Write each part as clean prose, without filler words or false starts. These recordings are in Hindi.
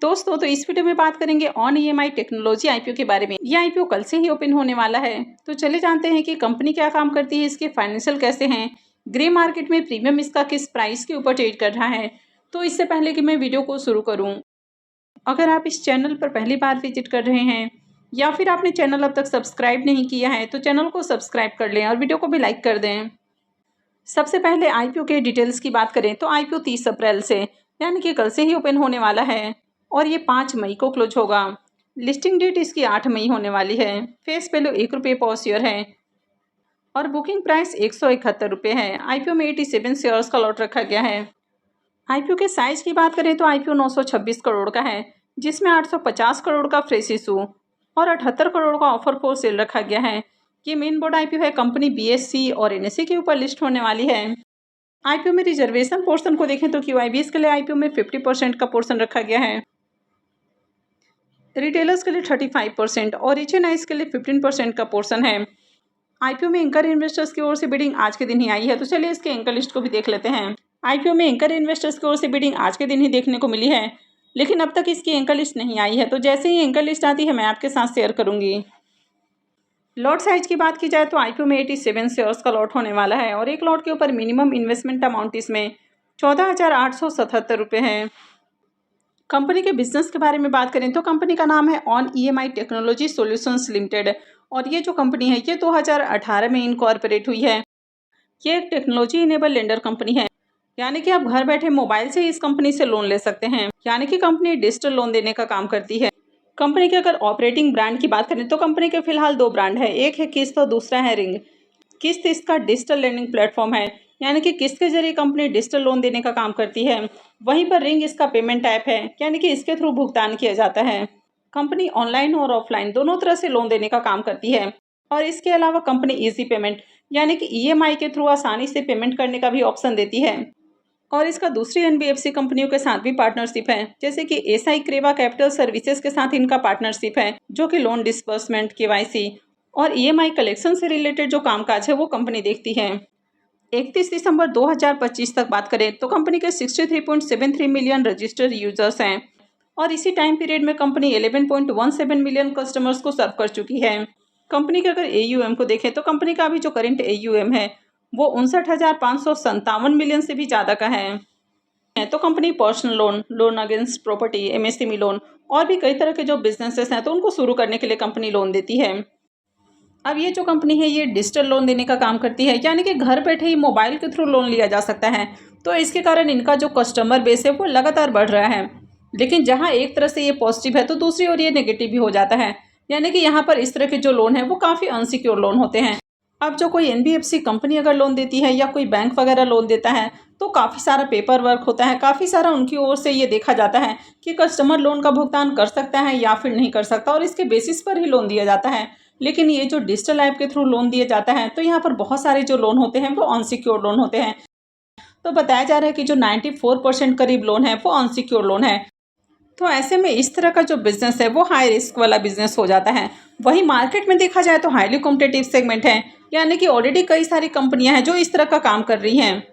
दोस्तों तो इस वीडियो में बात करेंगे ऑन ईएमआई टेक्नोलॉजी आईपीओ के बारे में। ये आईपीओ कल से ही ओपन होने वाला है, तो चले जानते हैं कि कंपनी क्या काम करती है, इसके फाइनेंशियल कैसे हैं, ग्रे मार्केट में प्रीमियम इसका किस प्राइस के ऊपर ट्रेड कर रहा है। तो इससे पहले कि मैं वीडियो को शुरू करूँ, अगर आप इस चैनल पर पहली बार विजिट कर रहे हैं या फिर आपने चैनल अब तक सब्सक्राइब नहीं किया है तो चैनल को सब्सक्राइब कर लें और वीडियो को भी लाइक कर दें। सबसे पहले आईपीओ के डिटेल्स की बात करें तो आईपीओ 30 अप्रैल से यानी कि कल से ही ओपन होने वाला है और ये 5 मई को क्लोज होगा। लिस्टिंग डेट इसकी 8 मई होने वाली है। फेस वैल्यू ₹1 पर शेयर है और बुकिंग प्राइस ₹171 है। आईपीओ में 87 शेयर्स का लॉट रखा गया है। आईपीओ के साइज की बात करें तो आईपीओ 926 करोड़ का है, जिसमें 850 करोड़ का फ्रेश इशू और 78 करोड़ का ऑफर फॉर सेल रखा गया है। ये मेन बोर्ड आईपीओ है, कंपनी बीएससी और एनएसई के ऊपर लिस्ट होने वाली है। आईपीओ में रिजर्वेशन पोर्शन को देखें तो क्यूआईबीएस के लिए आईपीओ में 50% का पोर्शन रखा गया है, रिटेलर्स के लिए 35% और एचएनआईज के लिए 15% का पोर्शन है। आईपीओ में एंकर इन्वेस्टर्स की ओर से बिडिंग आज के दिन ही आई है, तो चलिए इसके एंकर लिस्ट को भी देख लेते हैं। आईपीओ में एंकर इन्वेस्टर्स की ओर से बिडिंग आज के दिन ही देखने को मिली है, लेकिन अब तक इसकी एंकर लिस्ट नहीं आई है, तो जैसे ही एंकर लिस्ट आती है मैं आपके साथ शेयर करूंगी। लॉट साइज की बात की जाए तो आईपीओ में 87 शेयर्स का लॉट होने वाला है और एक लॉट के ऊपर मिनिमम इन्वेस्टमेंट अमाउंट इसमें ₹14,877 है। कंपनी के बिजनेस के बारे में बात करें तो कंपनी का नाम है on EMI technology solutions limited और ये जो कंपनी है ये 2018 में इनकॉर्पोरेट हुई है। ये एक टेक्नोलॉजी इनेबल लेंडर कंपनी है, यानी कि आप घर बैठे मोबाइल से इस कंपनी से लोन ले सकते हैं, यानी कि कंपनी डिजिटल लोन देने का काम करती है। कंपनी के अगर ऑपरेटिंग ब्रांड की बात करें तो कंपनी के फिलहाल 2 ब्रांड है, एक है किस्त और दूसरा है रिंग। किस्त इसका डिजिटल लेंडिंग प्लेटफॉर्म है, यानी कि किस्त के जरिए कंपनी डिजिटल लोन देने का काम करती है। वहीं पर रिंग इसका पेमेंट ऐप है, यानी कि इसके थ्रू भुगतान किया जाता है। कंपनी ऑनलाइन और ऑफलाइन दोनों तरह से लोन देने का काम करती है और इसके अलावा कंपनी इजी पेमेंट यानी कि ईएमआई के थ्रू आसानी से पेमेंट करने का भी ऑप्शन देती है। और इसका दूसरी एनबीएफसी कंपनियों के साथ भी पार्टनरशिप है, जैसे कि एसआई क्रेवा कैपिटल सर्विसेज के साथ इनका पार्टनरशिप है, जो कि लोन डिसबर्समेंट, केवाईसी और ईएमआई कलेक्शन से रिलेटेड जो कामकाज है वो कंपनी देखती है। 31 दिसंबर 2025 तक बात करें तो कंपनी के 63.73 मिलियन रजिस्टर्ड यूजर्स हैं और इसी टाइम पीरियड में कंपनी 11.17 मिलियन कस्टमर्स को सर्व कर चुकी है। कंपनी के अगर एयूएम को देखें तो कंपनी का अभी जो करंट एयूएम है वो 59,557 मिलियन से भी ज़्यादा का है। तो company personal loan, loan against property, MSME loan और भी कई तरह के जो बिजनेसेस हैं तो उनको शुरू करने के लिए कंपनी लोन देती है। अब ये जो कंपनी है ये डिजिटल लोन देने का काम करती है, यानी कि घर बैठे ही मोबाइल के थ्रू लोन लिया जा सकता है। तो इसके कारण इनका जो कस्टमर बेस है वो लगातार बढ़ रहा है। लेकिन जहाँ एक तरह से ये पॉजिटिव है तो दूसरी ओर ये नेगेटिव भी हो जाता है, यानी कि यहाँ पर इस तरह के जो लोन है वो काफ़ी अनसिक्योर लोन होते हैं। अब जो कोई एनबीएफसी कंपनी अगर लोन देती है या कोई बैंक वगैरह लोन देता है तो काफ़ी सारा पेपर वर्क होता है, काफ़ी सारा उनकी ओर से ये देखा जाता है कि कस्टमर लोन का भुगतान कर सकता है या फिर नहीं कर सकता और इसके बेसिस पर ही लोन दिया जाता है। लेकिन ये जो डिजिटल ऐप के थ्रू लोन दिया जाता है तो यहाँ पर बहुत सारे जो लोन होते हैं वो अनसिक्योर लोन होते हैं। तो बताया जा रहा है कि जो 94% करीब लोन है वो अनसिक्योर लोन है। तो ऐसे में इस तरह का जो बिजनेस है वो हाई रिस्क वाला बिजनेस हो जाता है। वही मार्केट में देखा जाए तो हाईली कॉम्पिटिटिव सेगमेंट है, यानी कि ऑलरेडी कई सारी कंपनियां हैं जो इस तरह का काम कर रही हैं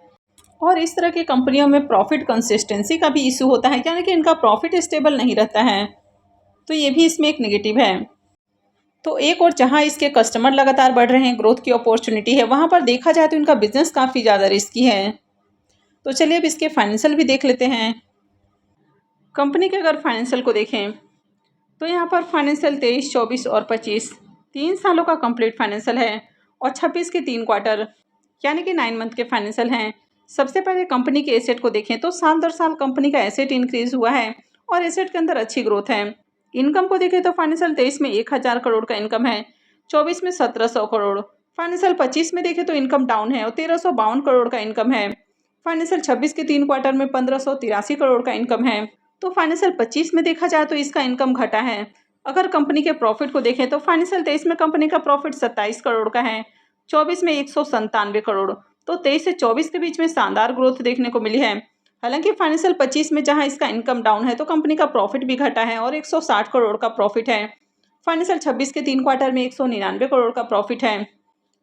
और इस तरह की कंपनियों में प्रॉफिट कंसिस्टेंसी का भी इशू होता है, यानी कि इनका प्रॉफिट स्टेबल नहीं रहता है। तो ये भी इसमें एक नेगेटिव है। तो एक और जहाँ इसके कस्टमर लगातार बढ़ रहे हैं, ग्रोथ की अपॉर्चुनिटी है, वहाँ पर देखा जाए तो इनका बिजनेस काफ़ी ज़्यादा रिस्की है। तो चलिए अब इसके फाइनेंशियल भी देख लेते हैं। कंपनी के अगर फाइनेंशियल को देखें तो यहाँ पर फाइनेंशियल 23, 24 और 25 3 सालों का कंप्लीट फाइनेंशियल है और 26 के 3 क्वार्टर यानी कि 9 मंथ के फाइनेंशियल हैं। सबसे पहले कंपनी के एसेट को देखें तो साल दर साल कंपनी का एसेट इंक्रीज हुआ है और एसेट के अंदर अच्छी ग्रोथ है। इनकम को देखें तो फाइनेंशियल 23 में 1000 करोड़ का इनकम है, 24 में 1700 करोड़, फाइनेंशियल 25 में देखें तो इनकम डाउन है और 1352 करोड़ का इनकम है। फाइनेंशियल 26 के 3 क्वार्टर में 1583 करोड़ का इनकम है। तो फाइनेंशियल 25 में देखा जाए तो इसका इनकम घटा है। अगर कंपनी के प्रॉफिट को देखें तो फाइनेंशियल 23 में कंपनी का प्रॉफिट 27 करोड़ का है, 24 में 197 करोड़। तो 23 से 24 के बीच में शानदार ग्रोथ देखने को मिली है। हालांकि फाइनेंशियल 25 में जहां इसका इनकम डाउन है तो कंपनी का प्रॉफिट भी घटा है और 160 करोड़ का प्रॉफिट है। फाइनेंशियल 26 के 3 क्वार्टर में 199 करोड़ का प्रॉफिट है।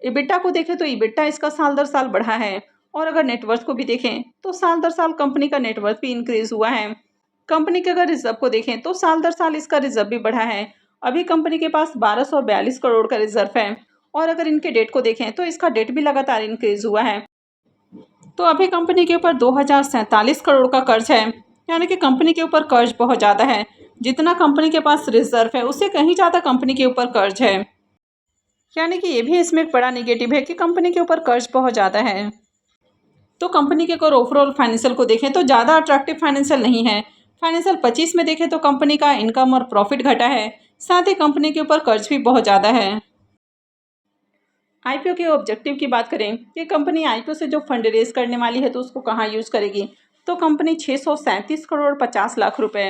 इबिटा को देखें तो इबिटा इसका साल दर साल बढ़ा है और अगर नेटवर्थ को भी देखें तो साल दर साल कंपनी का नेटवर्थ भी इंक्रीज हुआ है। कंपनी के अगर रिजर्व को देखें तो साल दर साल इसका रिजर्व भी बढ़ा है। अभी कंपनी के पास 1242 करोड़ का रिजर्व है और अगर इनके डेट को देखें तो इसका डेट भी लगातार इंक्रीज हुआ है। तो अभी कंपनी के ऊपर 2047 करोड़ का कर्ज है, यानी कि कंपनी के ऊपर कर्ज बहुत ज़्यादा है। जितना कंपनी के पास रिजर्व है उससे कहीं ज़्यादा कंपनी के ऊपर कर्ज है, यानी कि ये भी इसमें एक बड़ा निगेटिव है कि कंपनी के ऊपर कर्ज बहुत ज़्यादा है। तो कंपनी के अगर ओवरऑल फाइनेंशियल को देखें तो ज़्यादा अट्रैक्टिव फाइनेंशियल नहीं है। फाइनेंशियल 25 में देखें तो कंपनी का इनकम और प्रॉफिट घटा है, साथ ही कंपनी के ऊपर कर्ज भी बहुत ज़्यादा है। आईपीओ के ऑब्जेक्टिव की बात करें कि कंपनी आईपीओ से जो फंड रेज करने वाली है तो उसको कहाँ यूज़ करेगी, तो कंपनी 637 करोड़ 50 लाख रुपए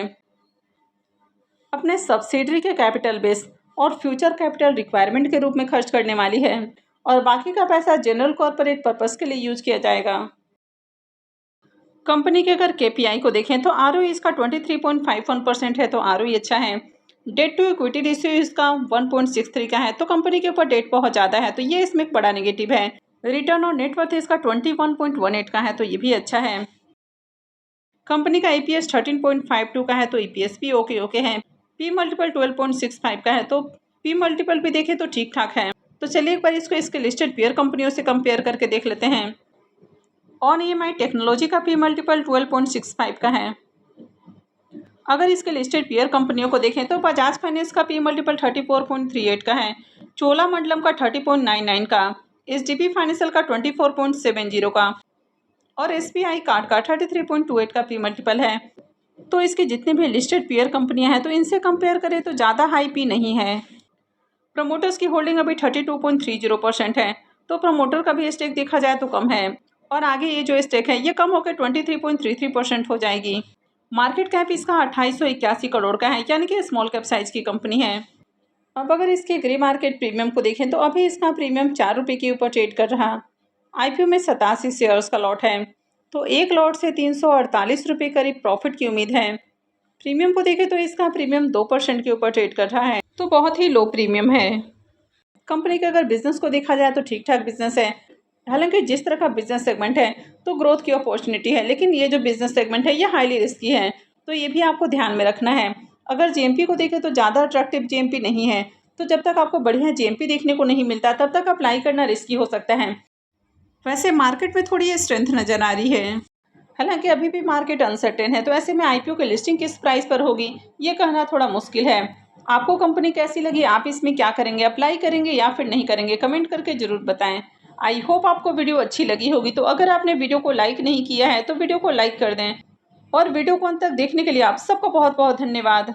अपने सब्सिडरी के कैपिटल बेस और फ्यूचर कैपिटल रिक्वायरमेंट के रूप में खर्च करने वाली है और बाकी का पैसा जनरल कॉर्पोरेट पर्पस के लिए यूज किया जाएगा। कंपनी के अगर केपीआई को देखें तो आरओई इसका 23.51% है, तो आरओई अच्छा है। डेट टू इक्विटी रेशियो इसका 1.63 का है, तो कंपनी के ऊपर डेट बहुत ज़्यादा है, तो ये इसमें एक बड़ा नेगेटिव है। रिटर्न ऑन नेटवर्थ इसका 21.18 का है, तो ये भी अच्छा है। कंपनी का ईपीएस 13.52 का है, तो ईपीएस भी ओके है। पी मल्टीपल 12.65 का है, तो पी मल्टीपल भी देखें तो ठीक ठाक है। तो चलिए एक बार इसको इसके लिस्टेड पेयर कंपनियों से कंपेयर करके देख लेते हैं। ऑन ईएमआई टेक्नोलॉजी का पी मल्टीपल 12.65 का है। अगर इसके लिस्टेड पेयर कंपनियों को देखें तो बजाज फाइनेंस का पी मल्टीपल 34.38 का है, चोलामंडलम का 30.99 का, एचडीबी फाइनेंशियल का 24.70 का और एसबीआई कार्ड का 33.28 का पी मल्टीपल है। तो इसकी जितनी भी लिस्टेड पेयर कंपनियां हैं तो इनसे कंपेयर करें तो ज़्यादा हाई पी नहीं है। प्रमोटर्स की होल्डिंग अभी 32.30% है, तो प्रमोटर का भी स्टेक देखा जाए तो कम है और आगे ये जो स्टेक है ये कम होकर 23.33% हो जाएगी। मार्केट कैप इसका 2881 करोड़ का है, यानी कि स्मॉल कैप साइज की कंपनी है। अब अगर इसके ग्रे मार्केट प्रीमियम को देखें तो अभी इसका प्रीमियम 4 रुपये के ऊपर ट्रेड कर रहा। आईपीओ में 87 शेयर्स का लॉट है, तो एक लॉट से 348 रुपये करीब प्रॉफिट की उम्मीद है। प्रीमियम को देखें तो इसका प्रीमियम 2% के ऊपर ट्रेड कर रहा है, तो बहुत ही लो प्रीमियम है। कंपनी के अगर बिजनेस को देखा जाए तो ठीक ठाक बिजनेस है। हालांकि जिस तरह का बिजनेस सेगमेंट है तो ग्रोथ की अपॉर्चुनिटी है, लेकिन ये जो बिजनेस सेगमेंट है ये हाईली रिस्की है, तो ये भी आपको ध्यान में रखना है। अगर जीएमपी को देखें तो ज़्यादा अट्रैक्टिव जीएमपी नहीं है, तो जब तक आपको बढ़िया जीएमपी देखने को नहीं मिलता तब तक अप्लाई करना रिस्की हो सकता है। वैसे मार्केट में थोड़ी स्ट्रेंथ नज़र आ रही है, हालांकि अभी भी मार्केट अनसर्टेन है, तो ऐसे में आईपीओ की लिस्टिंग किस प्राइस पर होगी ये कहना थोड़ा मुश्किल है। आपको कंपनी कैसी लगी, आप इसमें क्या करेंगे, अप्लाई करेंगे या फिर नहीं करेंगे, कमेंट करके ज़रूर बताएं। आई होप आपको वीडियो अच्छी लगी होगी, तो अगर आपने वीडियो को लाइक नहीं किया है तो वीडियो को लाइक कर दें और वीडियो को अंत तक देखने के लिए आप सबको बहुत बहुत धन्यवाद।